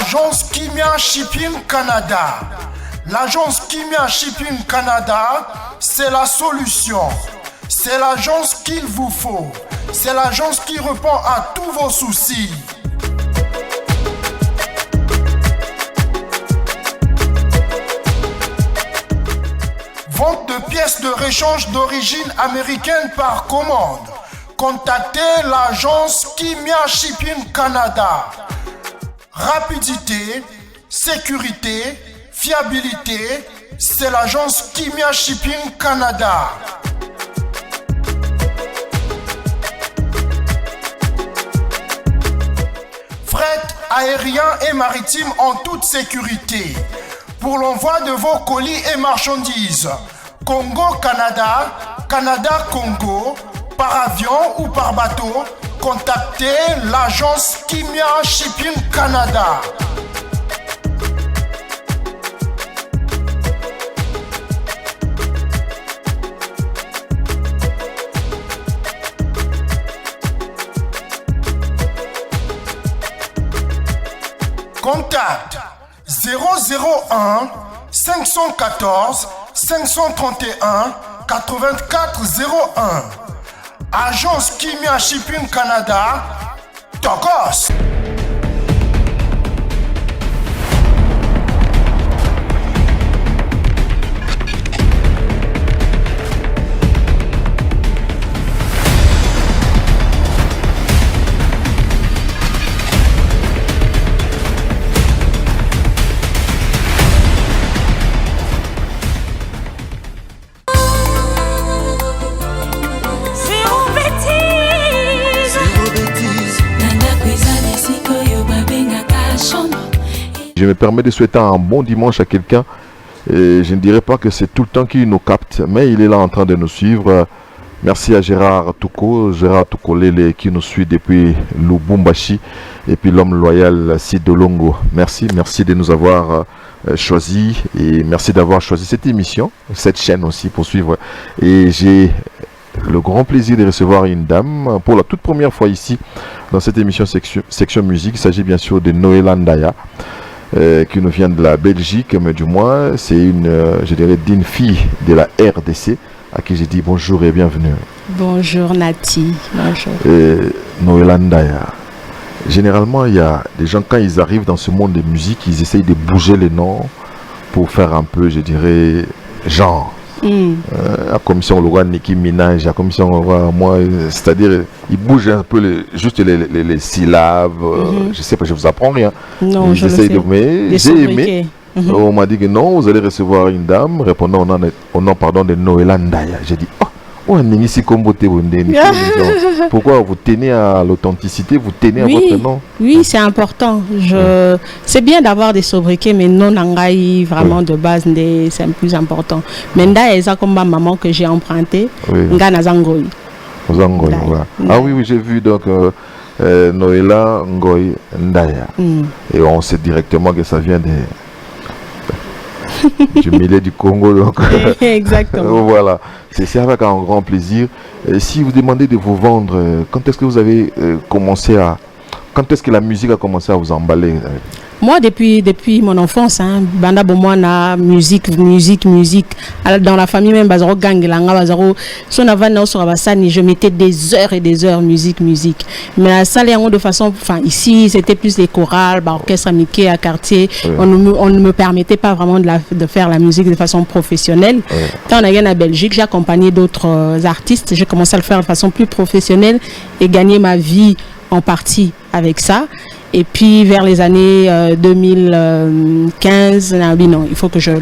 L'agence Kimia Shipping Canada. L'agence Kimia Shipping Canada, c'est la solution. C'est l'agence qu'il vous faut. C'est l'agence qui répond à tous vos soucis. Vente de pièces de réchange d'origine américaine par commande. Contactez l'agence Kimia Shipping Canada. Rapidité, sécurité, fiabilité, c'est l'agence Kimia Shipping Canada. Fret aérien et maritime en toute sécurité. Pour l'envoi de vos colis et marchandises, Congo-Canada, Canada-Congo, par avion ou par bateau, contactez l'agence Kimia Shipping Canada. Contact 001 514 531 8401. Agence Kimia Shipping Canada, Tokos. Je me permets de souhaiter un bon dimanche à quelqu'un. Je ne dirais pas que c'est tout le temps qu'il nous capte, mais il est là en train de nous suivre. Merci à Gérard Toukolele qui nous suit depuis Lubumbashi et puis l'homme loyal Sidolongo. Merci de nous avoir choisi et merci d'avoir choisi cette émission, cette chaîne aussi pour suivre. Et j'ai le grand plaisir de recevoir une dame pour la toute première fois ici dans cette émission section musique. Il s'agit bien sûr de Noëlla Ndaya. Qui nous vient de la Belgique, mais du moins c'est une, je dirais, d'une fille de la RDC à qui j'ai dit bonjour et bienvenue. Bonjour Nati, bonjour. Noëlla Ndaya. Généralement, il y a des gens, quand ils arrivent dans ce monde de musique, ils essayent de bouger les noms pour faire un peu, je dirais, genre. La commission Laurent Nicki Minaj, la commission moi, c'est-à-dire ils bougent un peu juste les syllabes. Je sais pas, je vous apprends rien. Non, je sais. Mais j'ai aimé. On m'a dit que non, vous allez recevoir une dame répondant au nom pardon de Noëlla Ndaya. J'ai dit pourquoi vous tenez à l'authenticité, vous tenez à votre nom? Oui, c'est important. C'est bien d'avoir des sobriquets, mais non nangai vraiment de base, c'est le plus important. Mais Ndaya est comme ma maman que j'ai emprunté. Ngana Zangoy. Zangoy, voilà. Ah oui, j'ai vu donc Noëlla Ngoy Ndaya. Et on sait directement que ça vient du milieu du Congo. Donc. Exactement. Voilà. C'est avec un grand plaisir. Si vous demandez de vous vendre, quand est-ce que vous avez commencé à... Quand est-ce que la musique a commencé à vous emballer? Moi, depuis mon enfance, banda bomwana, musique. Alors, dans la famille même, bazaro gang langa bazaro. Son avant sur Abassani, je mettais des heures et des heures musique. Mais à ça, de façon, enfin ici, c'était plus les chorales, orchestre Mickey à quartier. On ne me permettait pas vraiment de faire la musique de façon professionnelle. Quand on a gagné à Belgique, j'ai accompagné d'autres artistes. J'ai commencé à le faire de façon plus professionnelle et gagner ma vie en partie avec ça. Et puis vers les années 2015, non, il faut que je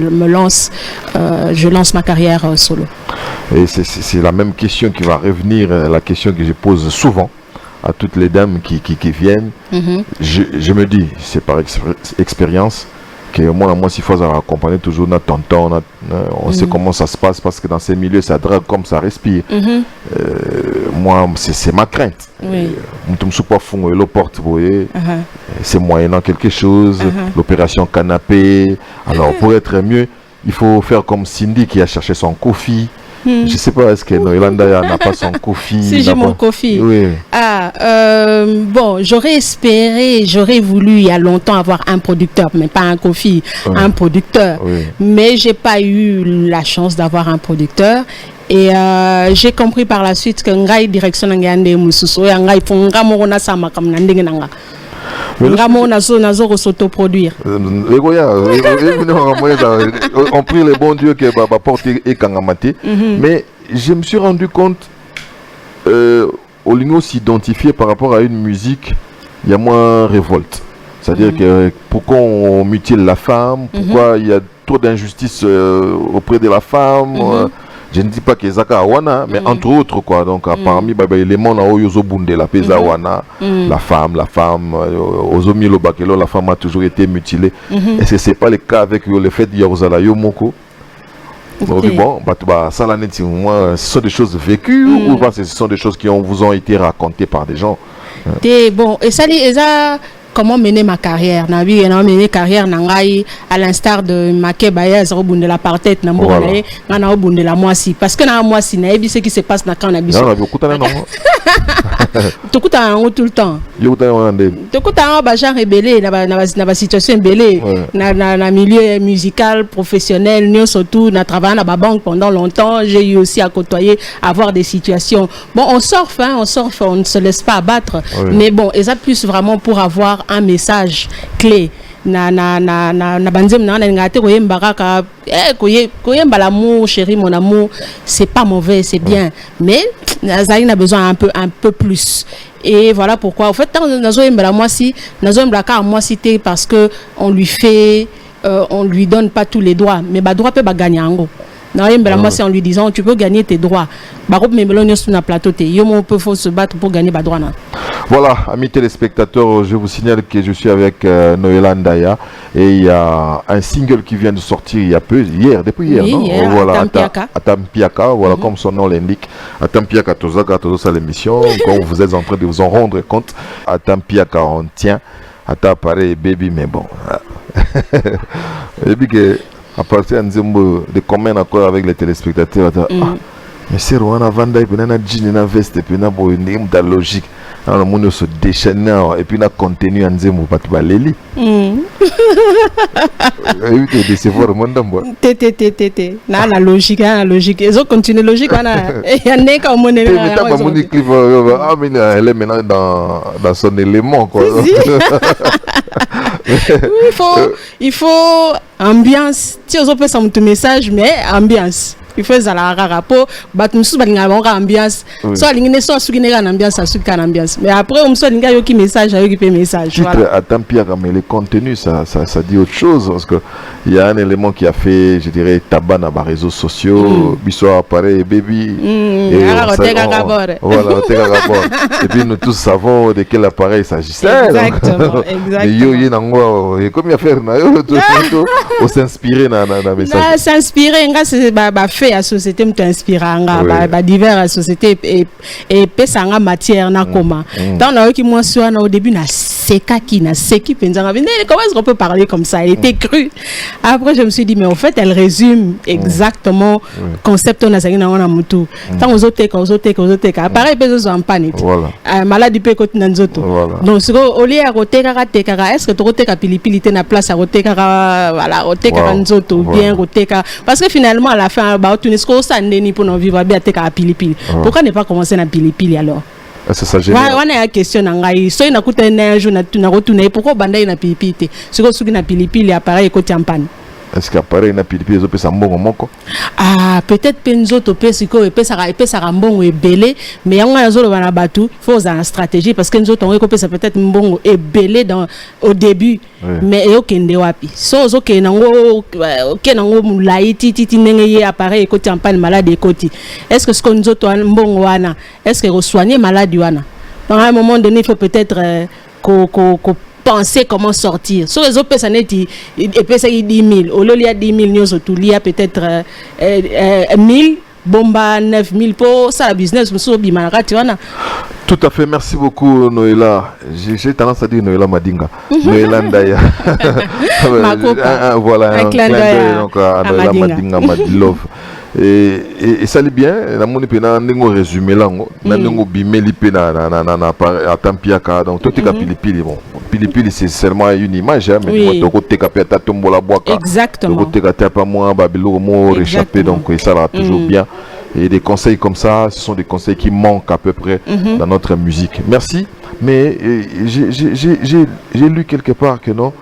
lance ma carrière solo. Et c'est la même question qui va revenir, la question que je pose souvent à toutes les dames qui viennent. Je me dis, c'est par expérience, que moi s'il faut accompagner toujours notre tonton, on sait comment ça se passe parce que dans ces milieux ça drague comme ça respire. Moi c'est ma crainte. C'est moyennant quelque chose, l'opération canapé. Alors pour être mieux, il faut faire comme Cindy qui a cherché son Kofi. Je sais pas, est-ce que Noéla Ndaya n'a pas son Kofi? Si j'ai mon Kofi. Oui. Bon, j'aurais espéré, j'aurais voulu il y a longtemps avoir un producteur, mais pas un Kofi, un producteur. Oui. Mais j'ai pas eu la chance d'avoir un producteur. Et j'ai compris par la suite que ngai direction ngande mususu ya ngai fonga mo na sama kam ndenge nanga. Ngamo nazo s'autoproduire. On prie le bon Dieu qui va porter et kangamati. Mais je me suis rendu compte au lieu s'identifier par rapport à une musique, il y a moins révolte. C'est-à-dire que pourquoi on mutile la femme, pourquoi il y a trop d'injustice auprès de la femme. Je ne dis pas que Zaka Awana, mais entre autres, quoi. Donc, parmi les éléments, la pesa Awana, la femme, Ozomilo Bakelo, la femme a toujours été mutilée. Est-ce que ce n'est pas le cas avec le fait de Yarozala Yomoko? Bon, ça, ce sont des choses vécues ou ce sont des choses qui vous ont été racontées par des gens? Bon, et ça, comment mener ma carrière? Na vie, na mener carrière nangai à l'instar de Makebaya Zarobunde la par tête na mbongaye na obunde la moisi parce que na moisi na ebi ce qui se passe na quand na biso. Tokuta tout le temps. Tokuta ba genre rebelle na situation rebelle na milieu musical professionnel nous surtout na travaillé na ba banque pendant longtemps, j'ai eu aussi à côtoyer avoir des situations. Bon, on surfe, on ne se laisse pas abattre, mais bon, et ça plus vraiment pour avoir un message clé na banzem na ngate koyemba kaka koyemba l'amour chérie mon amour, c'est pas mauvais, c'est bien, mais Zaï a besoin un peu plus. Et voilà pourquoi en fait nazo yemba la moi si nazo yemba ka moi cité parce que on lui donne pas tous les droits, mais ba droit peut ba gagner en gros. C'est en lui disant tu peux gagner tes droits. On peut se battre pour gagner tes droits. Voilà, amis téléspectateurs, je vous signale que je suis avec Noéla Ndaya et il y a un single qui vient de sortir depuis hier, non? Voilà, Atampiaka, voilà, comme son nom l'indique. Atampiaka Tozaka, Tozosa l'émission, quand vous êtes en train de vous en rendre compte, Atampiaka on tient, Ata pareil baby, mais bon. Et puis que à partir de combien d'accord avec les téléspectateurs, mais c'est Rwanda Vanda et puis na jean na veste et puis na boy dans logique. Alors le monde se déchaîne et puis na contenu en zemo pas tout baleli. Évitez de décevoir le monde d'ambo. Na la logique, ils ont continué logique il y en a quand on est là. Mais elle est maintenant dans son élément quoi. Il faut ambiance. Tu as fait son message mais ambiance. Il faut la rapport batmusu balinga ambiance soit lingine soit sukine ambiance suka ambiance mais après on soit linga yoki message yoki message voilà Atampia mais le contenu ça dit autre chose parce que il y a un élément qui a fait je dirais tabac dans les réseaux sociaux biso pareil baby voilà et puis nous tous savons de quel appareil il s'agissait exactement mais yo et comme il a fait on s'inspirer dans message s'inspirer c'est fait à société me inspiranga ba divers société et pesanga matière na koma dans la qui moi soit au début na seki pensanga comment est-ce qu'on peut parler comme ça elle était crue après je me suis dit mais en fait elle résume exactement concept on a ça na mutu tant aux autres pareil besoin en panique maladie peut côté nzoto donc au lieu à roteka est-ce que tu roteka pilipili na place à roteka voilà roteka nzoto bien roteka parce que finalement à la fin Tunisco ça n'est pour nous vivre bien à pilipili. Pourquoi ne pas commencer à pilipili alors? C'est ça génial. On a une question ngai. So ina kuta un jour na retourner pourquoi banda ina pilipili? Ce que suki na pilipili appareil côté en panne. Est-ce qu'appareil na pilipili zo pesa mbongo moko? Ah peut-être penzo to pesiko et pesa mbongo et belé mais yanga nazo le bana batu faut une stratégie parce que nzo tongo ko pesa peut-être mbongo et belé au début mais yo kende wapi so zo ke nango mulai titi ndenge appareil côté en panne malade côté est-ce que ce qu'on nzo to mbongo wana est-ce que resoigner malade wana à un moment donné il faut peut-être penser comment sortir. Sur les autres personnes, il y a 10 000. Au lieu de 10 000, il y a peut-être 1000, bomba 9 000 pour ça, le business. Tout à fait, merci beaucoup Noéla. J'ai tendance à dire Noéla Madinga. Noéla Ndaya. Ma copine. Voilà, un clin d'œil à Noéla Madinga, Madilove. et ça l'est bien na moni pena nengo résumé là nengo bimeli pena na tampiaka donc tout est pilipili bon pilipili c'est seulement une image mais de côté capeta tombola boaka exactement de côté capeta pas moi babilo mo réchappé donc ça va toujours bien et des conseils comme ça ce sont des conseils qui manquent à peu près dans notre musique. Merci, mais j'ai lu quelque part que non,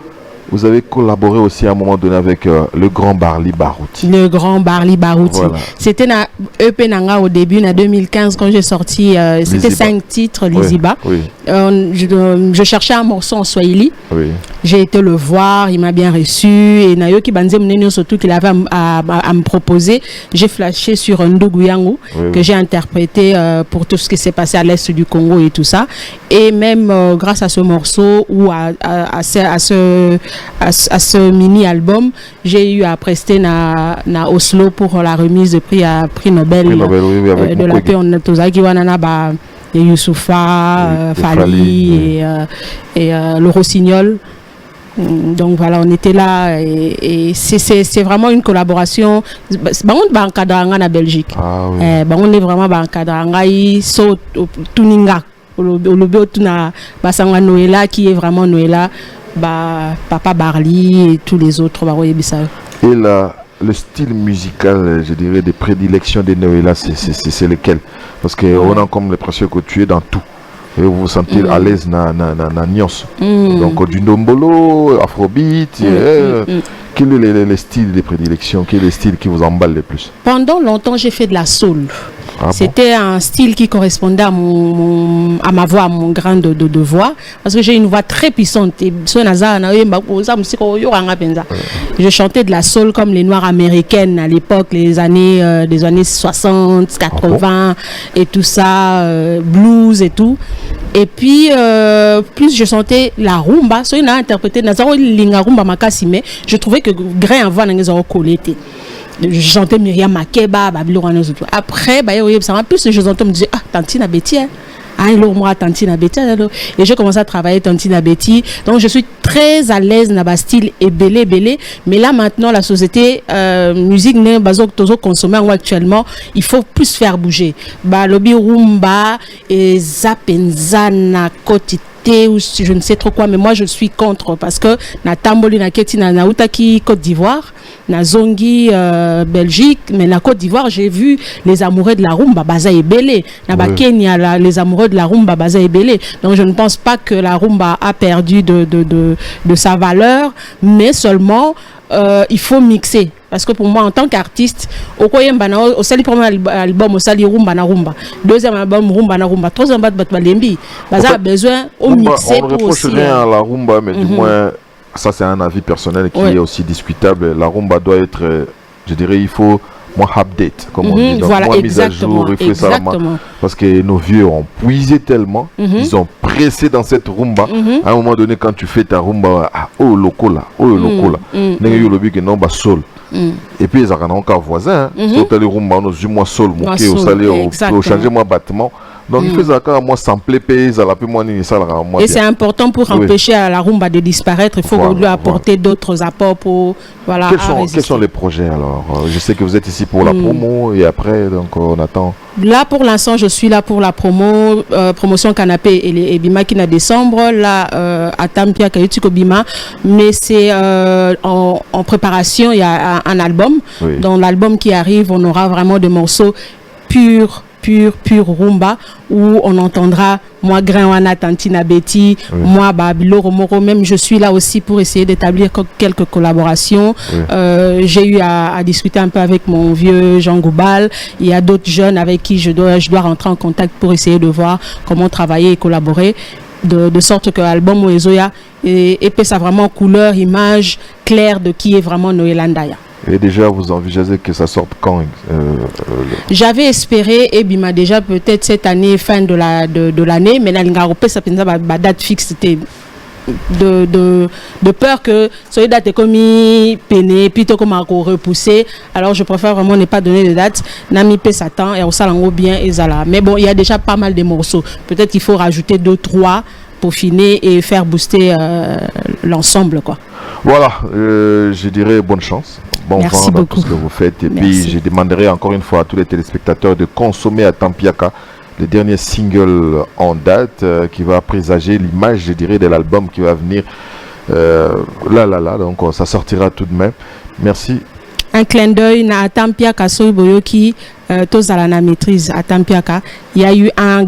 vous avez collaboré aussi à un moment donné avec le grand Barli Barouti. Le grand Barli Barouti. Voilà. C'était na EP Nanga au début, en 2015, quand j'ai sorti, c'était 5 titres, Liziba. Oui. Je cherchais un morceau en Swahili. Oui. J'ai été le voir, il m'a bien reçu. Et Nayoki Banze Mnenyo, surtout qu'il avait à me proposer. J'ai flashé sur Ndougou Yango, que j'ai interprété pour tout ce qui s'est passé à l'est du Congo et tout ça. Et même grâce à ce morceau ou à ce mini-album, j'ai eu à prester na Oslo pour la remise de prix Nobel, de la paix. On a Tozaki Wanana ba Youssoufa, Fali et le Rossignol. Donc voilà, on était là et c'est vraiment une collaboration. On est encadré en Belgique. On est vraiment encadré so tuninga. Le tuna basanga Noëlla qui est vraiment Noëlla. Papa Barli et tous les autres. Et le style musical, je dirais, de prédilection de Noëlla, c'est lequel? Parce qu'on a comme l'impression que tu es dans tout. Et vous vous sentez à l'aise dans Nyos. Donc du Ndombolo, Afrobeat. Quel est le style de prédilection? Quel est le style qui vous emballe le plus? Pendant longtemps, j'ai fait de la soul. C'était un style qui correspondait à ma voix, à mon grain de voix, parce que j'ai une voix très puissante. Je chantais de la soul comme les Noirs américaines à l'époque, des années 60, 80 et tout ça, blues et tout. Et puis, plus je chantais la rumba, so il a interprété la rumba makasime, je trouvais que grain à voix n'a collé. Je chantais Myriam Makeba, après, plus je chantais, je me disais, ah, Tantina Betty, moi, Tantina Betty, et j'ai commencé à travailler Tantina Betty. Donc, je suis très à l'aise dans le style et belé. Mais là, maintenant, la société, musique, consommer actuellement, il faut plus faire bouger. Lobby rumba, et zapenzana, kotite, ou je ne sais trop quoi, mais moi je suis contre parce que na tamboli na keti na Outaki Côte d'Ivoire, na Zongi Belgique, mais na Côte d'Ivoire j'ai vu les amoureux de la rumba baza et belé, na Kenya les amoureux de la rumba baza et belé. Donc je ne pense pas que la rumba a perdu de sa valeur, mais seulement il faut mixer. Parce que pour moi, en tant qu'artiste, au sali premier album, au sali rumba na rumba, deuxième album rumba na rumba, troisième album balembi, baza a besoin au mixer pour aussi. On ne reproche rien à la rumba, mais du moins, ça c'est un avis personnel qui est aussi discutable. La rumba doit être, je dirais, il faut moins update, comme on dit. Donc, moins mise à jour, parce que nos vieux ont puisé tellement, ils ont pressé dans cette rumba. À un moment donné, quand tu fais ta rumba, oh loco là, n'est-ce pas que non, bah sol. Et puis ils ont encore voisin, sur les rumba, on a moins sol, au changer moins bâtiment. Donc il faut encore moi sampler pays à la plus moins et c'est important pour empêcher la rumba de disparaître. Il faut lui apporter d'autres apports pour quels sont les projets alors? Je sais que vous êtes ici pour la promo et après donc on attend. Là pour l'instant je suis là pour la promotion Canapé et Bima qui est en décembre là à Tampia Kayutiko Bima, mais c'est en préparation. Il y a un album. Dans l'album qui arrive on aura vraiment des morceaux pur rumba où on entendra moi Grainwana Tantina Betty, moi Babilo Romoro, même je suis là aussi pour essayer d'établir quelques collaborations. J'ai eu à discuter un peu avec mon vieux Jean Goubal. Il y a d'autres jeunes avec qui je dois rentrer en contact pour essayer de voir comment travailler et collaborer de sorte que l'album Oezoya épais ça vraiment couleur, image claire de qui est vraiment Noëlla Ndaya. Et déjà, vous envisagez que ça sorte quand? J'avais espéré, et Bima déjà peut-être cette année, fin de l'année, mais là, ça la date fixe, c'était de peur que ce date est comme peiné, puis comme repoussé. Alors je préfère vraiment ne pas donner de date. Nami pe Satan et au salon bien et zala. Mais bon, il y a déjà pas mal de morceaux. Peut-être qu'il faut rajouter 2-3 pour finir et faire booster l'ensemble quoi. Voilà, je dirais bonne chance. bon Merci vent dans beaucoup. tout ce que vous faites. Et Merci. puis, je demanderai encore une fois à tous les téléspectateurs de consommer à Tampiaka le dernier single en date qui va présager l'image, je dirais, de l'album qui va venir. Donc ça sortira tout de même. Merci. Un clin d'œil na Tampiaka Soy Boyoki, tozala na maîtrise à Tampiaka. Il y a eu un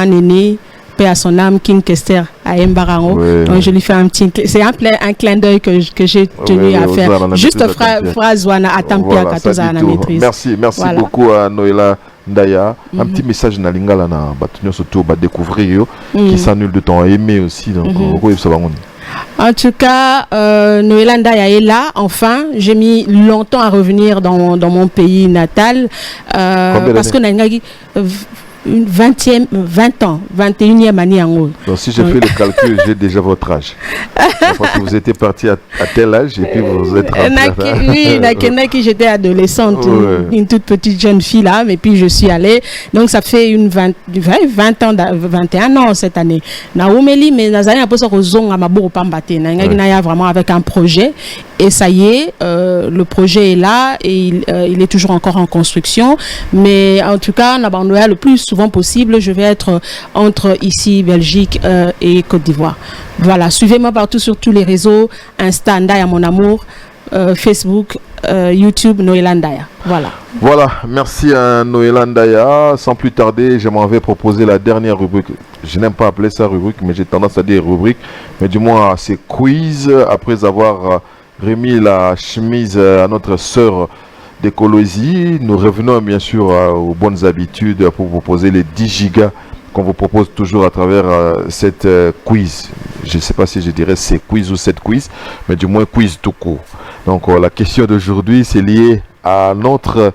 aîné, paix à son âme, King Kester à Mbarango. Oui, Donc oui. je lui fais un clin d'œil que j'ai tenu Oui, à oui, faire. Ozana na Juste maîtrise à Tampiaka. phrase wana à Tampiaka, Voilà, ça tozala dit na tout. maîtrise. Merci Voilà. beaucoup à Noëlla Ndaya. Un petit message na lingala na batunyo surtout ba découvrir yo qui s'annule de temps aimé aussi donc En tout cas, Noëlla Ndaya est là, enfin. J'ai mis longtemps à revenir dans mon pays natal. Parce que Nangagi, 20 ans, 21e année en haut. Donc si je fais le calcul, j'ai déjà votre âge. Je crois que vous étiez parti à tel âge et puis vous êtes rentré. Oui, Naki, j'étais adolescente, Ouais. une toute petite jeune fille là, mais puis je suis allée. Donc ça fait 20 ans, 21 ans cette année. Naoumeli, mais Nazali a posé au zong à Mabou Pambate. Naya vraiment avec un projet. Et ça y est, le projet est là et il est toujours encore en construction. Mais en tout cas, Nabandoya, le plus souvent possible, je vais être entre ici, Belgique et Côte d'Ivoire. Voilà, suivez-moi partout sur tous les réseaux, Insta Ndaya Mon Amour, Facebook, YouTube Noëlla Ndaya. Voilà, merci à Noëlla Ndaya. Sans plus tarder, je m'en vais proposer la dernière rubrique. Je n'aime pas appeler ça rubrique, mais j'ai tendance à dire rubrique. Mais du moins, c'est quiz. Après avoir remis la chemise à notre sœur d'écologie, nous revenons bien sûr aux bonnes habitudes pour vous poser les 10 gigas qu'on vous propose toujours à travers cette quiz. Je ne sais pas si je dirais c'est quiz ou cette quiz, mais du moins quiz tout court. Donc la question d'aujourd'hui, c'est lié à notre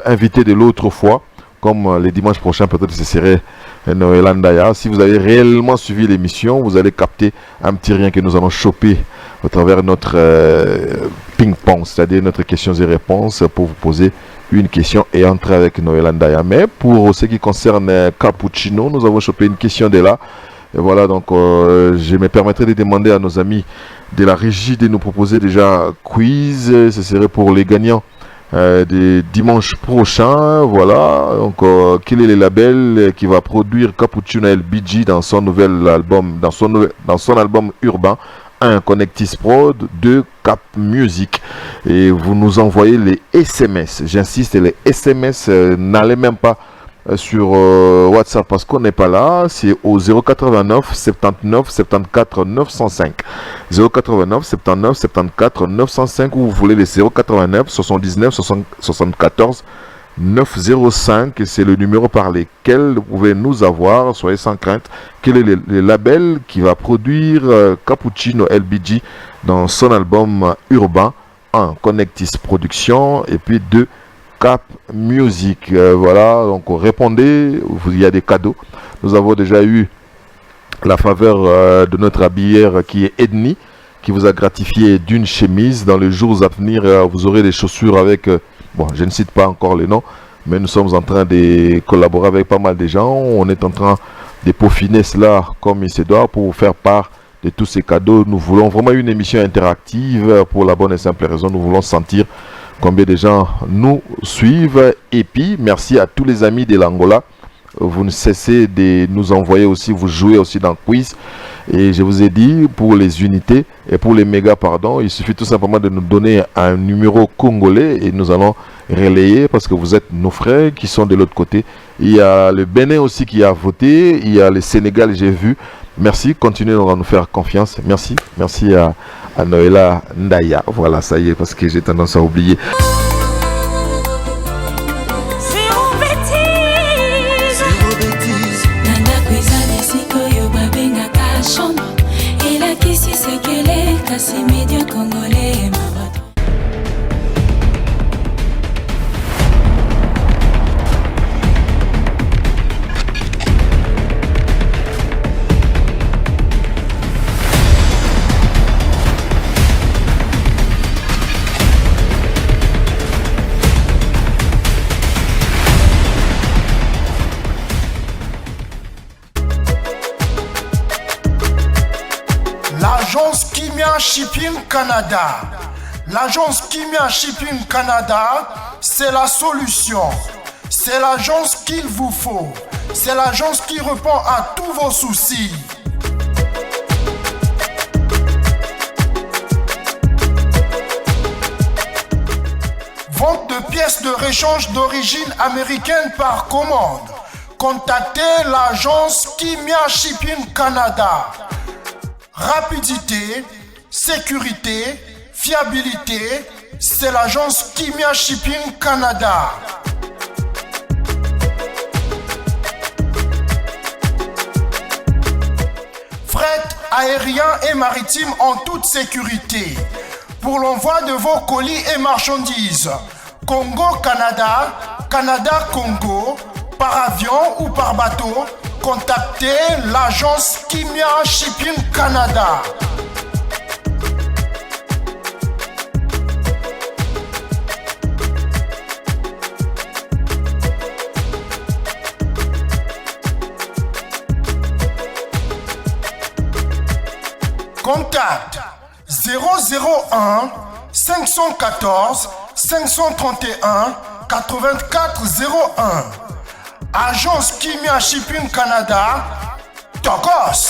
invité de l'autre fois. Comme les dimanches prochains, peut-être ce serait Noëlla Ndaya. Si vous avez réellement suivi l'émission, vous allez capter un petit rien que nous allons choper au travers notre ping-pong, c'est-à-dire notre questions et réponses pour vous poser une question et entrer avec Noëlla Ndaya. Mais pour ce qui concerne Cappuccino, nous avons chopé une question de là. Et voilà, donc je me permettrai de demander à nos amis de la régie de nous proposer déjà quiz. Ce serait pour les gagnants des dimanches prochains. Voilà, donc quel est le label qui va produire Cappuccino LBG dans son nouvel album, dans son album urbain? 1. Connectis Prod, 2. Cap Music. Et vous nous envoyez les SMS. J'insiste, les SMS, n'allez même pas sur WhatsApp parce qu'on n'est pas là. C'est au 089 79 74 905. 089 79 74 905 ou vous voulez les 089 79 74 905, c'est le numéro par lequel vous pouvez nous avoir. Soyez sans crainte. Quel est le label qui va produire Cappuccino LBG dans son album urbain? 1. Connectis Production et puis 2. Cap Music. Voilà, donc répondez, il y a des cadeaux. Nous avons déjà eu la faveur de notre habillère qui est Edni, qui vous a gratifié d'une chemise. Dans les jours à venir, vous aurez des chaussures avec... bon, je ne cite pas encore les noms, mais nous sommes en train de collaborer avec pas mal de gens. On est en train de peaufiner cela comme il se doit pour vous faire part de tous ces cadeaux. Nous voulons vraiment une émission interactive pour la bonne et simple raison. Nous voulons sentir combien de gens nous suivent. Et puis, merci à tous les amis de l'Angola. Vous ne cessez de nous envoyer aussi, vous jouez aussi dans le quiz. Et je vous ai dit, pour les unités et pour les mégas, pardon, il suffit tout simplement de nous donner un numéro congolais et nous allons relayer parce que vous êtes nos frères qui sont de l'autre côté. Il y a le Bénin aussi qui a voté, il y a le Sénégal, j'ai vu. Merci, continuez à nous faire confiance. Merci, merci à Noëlla Ndaya. Voilà, ça y est, parce que j'ai tendance à oublier. L'agence Kimia Shipping Canada, L'agence Kimia Shipping Canada, c'est la solution. C'est l'agence qu'il vous faut. C'est l'agence qui répond à tous vos soucis. Vente de pièces de réchange d'origine américaine par commande. Contactez l'agence Kimia Shipping Canada. Rapidité, sécurité, fiabilité, c'est l'agence Kimia Shipping Canada. Fret aérien et maritime en toute sécurité. Pour l'envoi de vos colis et marchandises, Congo-Canada, Canada-Congo, par avion ou par bateau, contactez l'agence Kimia Shipping Canada. Contact 001 514 531 8401. Agence Kimia Shipping Canada, Tokos.